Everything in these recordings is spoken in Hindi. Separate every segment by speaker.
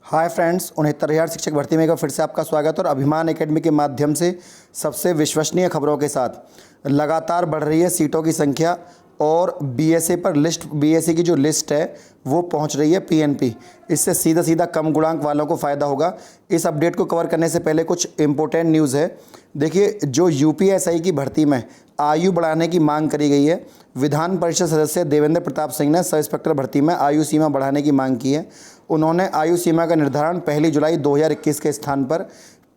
Speaker 1: हाय फ्रेंड्स, 69,000 शिक्षक भर्ती में एक बार फिर से आपका स्वागत। और अभिमान एकेडमी के माध्यम से सबसे विश्वसनीय खबरों के साथ लगातार बढ़ रही है सीटों की संख्या और बीएसए पर बीएसए की जो लिस्ट है वो पहुंच रही है पीएनपी। इससे सीधा सीधा कम गुणांक वालों को फ़ायदा होगा। इस अपडेट को कवर करने से पहले कुछ इंपॉर्टेंट न्यूज़ है। देखिए, जो यूपीएसआई की भर्ती में आयु बढ़ाने की मांग करी गई है, विधान परिषद सदस्य देवेंद्र प्रताप सिंह ने सब इंस्पेक्टर भर्ती में आयु सीमा बढ़ाने की मांग की है। उन्होंने आयु सीमा का निर्धारण 1 जुलाई 2021 के स्थान पर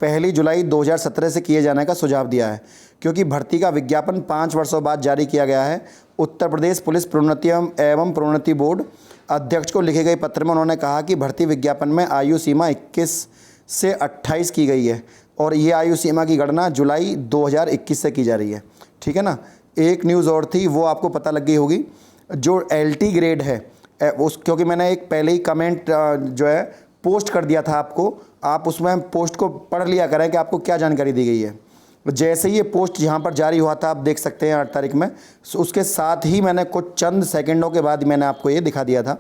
Speaker 1: 1 जुलाई 2017 से किए जाने का सुझाव दिया है, क्योंकि भर्ती का विज्ञापन 5 वर्षों बाद जारी किया गया है। उत्तर प्रदेश पुलिस प्रोन्नति एवं प्रोन्नति बोर्ड अध्यक्ष को लिखे गए पत्र में उन्होंने कहा कि भर्ती विज्ञापन में आयु सीमा 21 से 28 की गई है और ये आयु सीमा की गणना जुलाई 2021 से की जा रही है। ठीक है ना। एक न्यूज़ और थी, वो आपको पता लग गई होगी। जो एलटी ग्रेड है क्योंकि मैंने एक पहले ही कमेंट जो है पोस्ट कर दिया था आपको, आप उसमें पोस्ट को पढ़ लिया करें कि आपको क्या जानकारी दी गई है। जैसे ही ये पोस्ट यहाँ पर जारी हुआ था, आप देख सकते हैं 8 तारीख में, उसके साथ ही मैंने कुछ चंद सेकंडों के बाद मैंने आपको ये दिखा दिया था।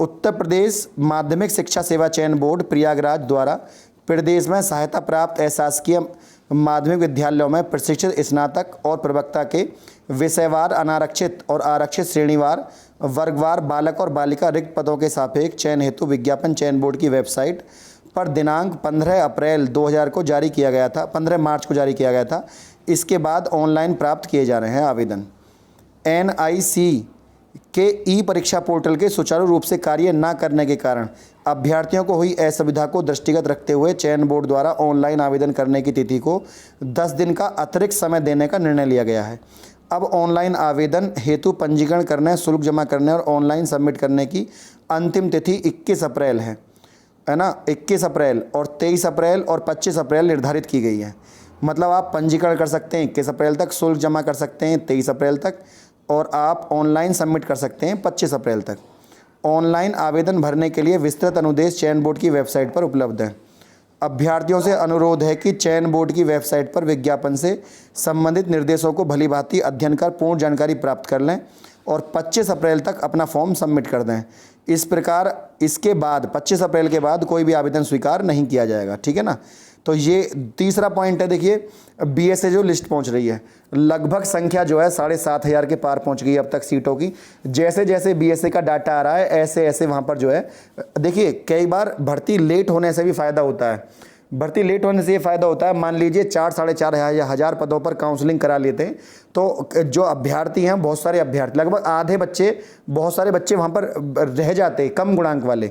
Speaker 1: उत्तर प्रदेश माध्यमिक शिक्षा सेवा चयन बोर्ड प्रयागराज द्वारा प्रदेश में सहायता प्राप्त अशासकीय माध्यमिक विद्यालयों में प्रशिक्षित स्नातक और प्रवक्ता के विषयवार अनारक्षित और आरक्षित श्रेणीवार वर्गवार बालक और बालिका रिक्त पदों के सापेक्ष चयन हेतु विज्ञापन चयन बोर्ड की वेबसाइट पर दिनांक 15 अप्रैल 2000 को जारी किया गया था, 15 मार्च को जारी किया गया था। इसके बाद ऑनलाइन प्राप्त किए जा रहे हैं आवेदन। एनआईसी के ई परीक्षा पोर्टल के सुचारू रूप से कार्य न करने के कारण अभ्यर्थियों को हुई असुविधा को दृष्टिगत रखते हुए चयन बोर्ड द्वारा ऑनलाइन आवेदन करने की तिथि को 10 दिन का अतिरिक्त समय देने का निर्णय लिया गया है। अब ऑनलाइन आवेदन हेतु पंजीकरण करने, शुल्क जमा करने और ऑनलाइन सबमिट करने की अंतिम तिथि 21 अप्रैल है ना। 21 अप्रैल और 23 अप्रैल और 25 अप्रैल निर्धारित की गई है। मतलब आप पंजीकरण कर सकते हैं 21 अप्रैल तक, शुल्क जमा कर सकते हैं 23 अप्रैल तक और आप ऑनलाइन सबमिट कर सकते हैं 25 अप्रैल तक। ऑनलाइन आवेदन भरने के लिए विस्तृत अनुदेश चयन बोर्ड की वेबसाइट पर उपलब्ध है। अभ्यर्थियों से अनुरोध है कि चयन बोर्ड की वेबसाइट पर विज्ञापन से संबंधित निर्देशों को भलीभांति अध्ययन कर पूर्ण जानकारी प्राप्त कर लें और 25 अप्रैल तक अपना फॉर्म सबमिट कर दें। इस प्रकार इसके बाद 25 अप्रैल के बाद कोई भी आवेदन स्वीकार नहीं किया जाएगा। ठीक है ना। तो ये तीसरा पॉइंट है। देखिए, बीएसए जो लिस्ट पहुंच रही है, लगभग संख्या जो है 7,500 के पार पहुंच गई अब तक सीटों की। जैसे जैसे बीएसए का डाटा आ रहा है ऐसे ऐसे वहां पर जो है, देखिए कई बार भर्ती लेट होने से भी फ़ायदा होता है। भर्ती लेट होने से ये फ़ायदा होता है, मान लीजिए 4-4.5 हज़ार पदों पर काउंसलिंग करा लेते हैं तो जो अभ्यर्थी हैं, बहुत सारे अभ्यर्थी, लगभग आधे बच्चे, बहुत सारे बच्चे वहाँ पर रह जाते हैं कम गुणांक वाले।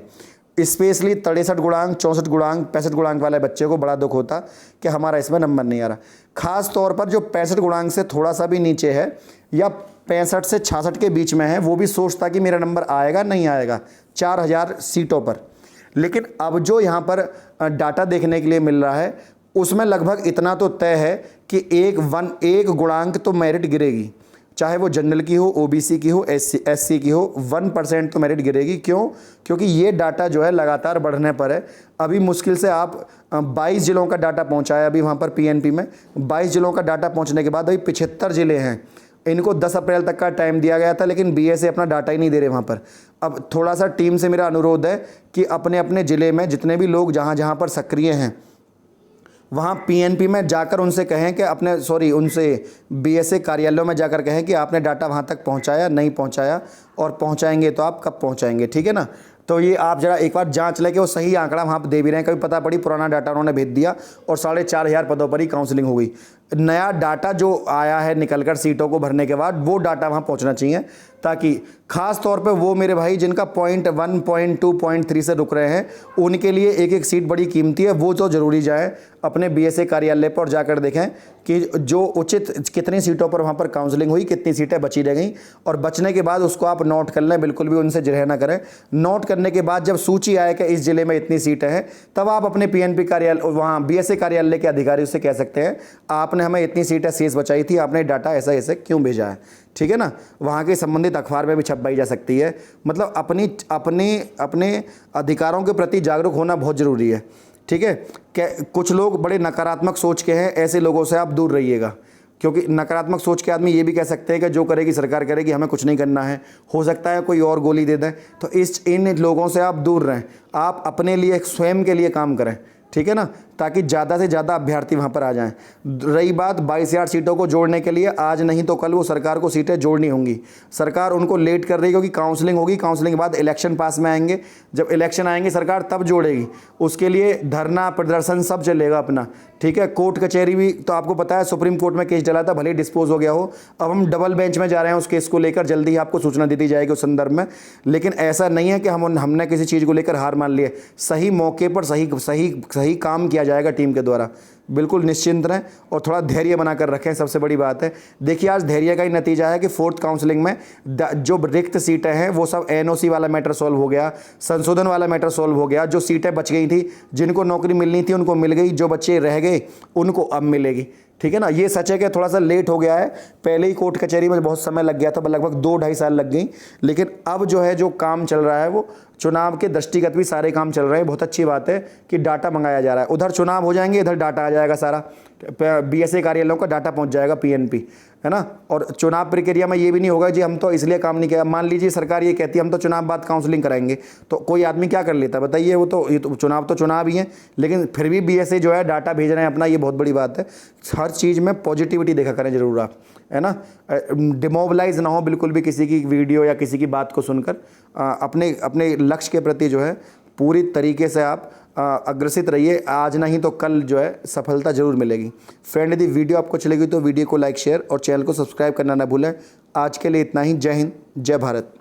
Speaker 1: स्पेशली 63 गुणांक, 64 गुणांक, 65 गुणांक वाले बच्चे को बड़ा दुख होता कि हमारा इसमें नंबर नहीं आ रहा। खास तौर पर जो 65 गुणांक से थोड़ा सा भी नीचे है या 65 से 66 के बीच में है, वो भी सोचता कि मेरा नंबर आएगा नहीं आएगा 4,000 सीटों पर। लेकिन अब जो यहाँ पर डाटा देखने के लिए मिल रहा है उसमें लगभग इतना तो तय है कि एक गुणांक तो मेरिट गिरेगी, चाहे वो जनरल की हो, ओबीसी की हो, एससी की हो, 1% तो मेरिट गिरेगी। क्यों? क्योंकि ये डाटा जो है लगातार बढ़ने पर है। अभी मुश्किल से आप 22 जिलों का डाटा पहुंचा है अभी वहाँ पर पीएनपी में। 22 जिलों का डाटा पहुंचने के बाद अभी 75 जिले हैं। इनको 10 अप्रैल तक का टाइम दिया गया था, लेकिन बीएसए अपना डाटा ही नहीं दे रहे वहाँ पर। अब थोड़ा सा टीम से मेरा अनुरोध है कि अपने अपने ज़िले में जितने भी लोग जहाँ पर सक्रिय हैं वहाँ पीएनपी में जाकर उनसे कहें कि उनसे बीएसए कार्यालयों में जाकर कहें कि आपने डाटा वहाँ तक पहुँचाया नहीं पहुँचाया, और पहुँचाएंगे तो आप कब पहुँचाएंगे। ठीक है ना। तो ये आप जरा एक बार जांच लें कि वो सही आंकड़ा वहाँ पर दे भी रहे हैं। कभी पता पड़ी पुराना डाटा उन्होंने भेज दिया और 4,500 पदों पर ही काउंसलिंग हो गई। नया डाटा जो आया है निकलकर सीटों को भरने के बाद, वो डाटा वहाँ पहुँचना चाहिए, ताकि खास तौर पे वो मेरे भाई जिनका 0.1, 0.2, 0.3 से रुक रहे हैं, उनके लिए एक एक सीट बड़ी कीमती है। वो तो ज़रूरी जाए अपने बीएसए कार्यालय पर जाकर देखें कि जो उचित कितनी सीटों पर वहाँ पर काउंसलिंग हुई, कितनी सीटें बची रह गई, और बचने के बाद उसको आप नोट कर लें। बिल्कुल भी उनसे जिरह ना करें। नोट करने के बाद जब सूची आए कि इस ज़िले में इतनी सीटें हैं, तब आप अपने पीएनपी कार्यालय, वहाँ बीएसए कार्यालय के अधिकारी से कह सकते हैं आपने हमें इतनी सीटें शेष बचाई थी, आपने डाटा ऐसा ऐसे क्यों भेजा है। ठीक है ना। वहाँ के संबंधित अखबार में भी छपाई जा सकती है। मतलब अपने अधिकारों के प्रति जागरूक होना बहुत ज़रूरी है। ठीक है। कुछ लोग बड़े नकारात्मक सोच के हैं, ऐसे लोगों से आप दूर रहिएगा। क्योंकि नकारात्मक सोच के आदमी ये भी कह सकते हैं कि जो करेगी सरकार करेगी, हमें कुछ नहीं करना है, हो सकता है कोई और गोली दे दें। तो इन लोगों से आप दूर रहें, आप अपने लिए स्वयं के लिए काम करें, ठीक है ना, ताकि ज़्यादा से ज़्यादा अभ्यर्थी वहाँ पर आ जाएं। रही बात 22,000 सीटों को जोड़ने के लिए, आज नहीं तो कल वो सरकार को सीटें जोड़नी होंगी। सरकार उनको लेट कर रही है क्योंकि काउंसलिंग होगी, काउंसलिंग के बाद इलेक्शन पास में आएंगे, जब इलेक्शन आएंगे सरकार तब जोड़ेगी। उसके लिए धरना प्रदर्शन सब चलेगा अपना, ठीक है। कोर्ट कचहरी भी तो आपको पता है, सुप्रीम कोर्ट में केस चला था, भले डिस्पोज हो गया हो, अब हम डबल बेंच में जा रहे हैं उस केस को लेकर, जल्दी ही आपको सूचना दे दी जाएगी उस संदर्भ में। लेकिन ऐसा नहीं है कि हमने किसी चीज़ को लेकर हार मान ली है, सही मौके पर सही काम किया जाएगा टीम के द्वारा। बिल्कुल निश्चिंत रहें और थोड़ा धैर्य बनाकर रखें, सबसे बड़ी बात है। देखिए आज धैर्य का ही नतीजा है कि 4th काउंसलिंग में जो रिक्त सीटें हैं वो सब एनओसी वाला मैटर सॉल्व हो गया, संशोधन वाला मैटर सॉल्व हो गया। जो सीटें बच गई थी, जिनको नौकरी मिलनी थी उनको मिल गई, जो बच्चे रह गए उनको अब मिलेगी, ठीक है ना। ये सच है कि थोड़ा सा लेट हो गया है, पहले ही कोर्ट कचहरी में बहुत समय लग गया था, लगभग 2-2.5 साल लग गई। लेकिन अब जो है जो काम चल रहा है वो चुनाव के दृष्टिगत भी सारे काम चल रहे हैं। बहुत अच्छी बात है कि डाटा मंगाया जा रहा है, उधर चुनाव हो जाएंगे, इधर डाटा आ जाएगा, सारा बीएसए कार्यालयों का डाटा पहुंच जाएगा पीएनपी, है ना। और चुनाव प्रक्रिया में ये भी नहीं होगा जी हम तो इसलिए काम नहीं किया। मान लीजिए सरकार ये कहती है हम तो चुनाव बाद काउंसलिंग कराएंगे, तो कोई आदमी क्या कर लेता बताइए। ये तो चुनाव ही है, लेकिन फिर भी बीएसए जो है डाटा भेज रहे हैं अपना, ये बहुत बड़ी बात है। हर चीज़ में पॉजिटिविटी देखा करें जरूर आप, है ना। डिमोबलाइज ना हो बिल्कुल भी किसी की वीडियो या किसी की बात को सुनकर। अपने लक्ष्य के प्रति जो है पूरी तरीके से आप अग्रसित रहिए, आज नहीं तो कल जो है सफलता जरूर मिलेगी। फ्रेंड यदि वीडियो आपको अच्छी लगी तो वीडियो को लाइक शेयर और चैनल को सब्सक्राइब करना ना भूलें। आज के लिए इतना ही। जय हिंद, जय भारत।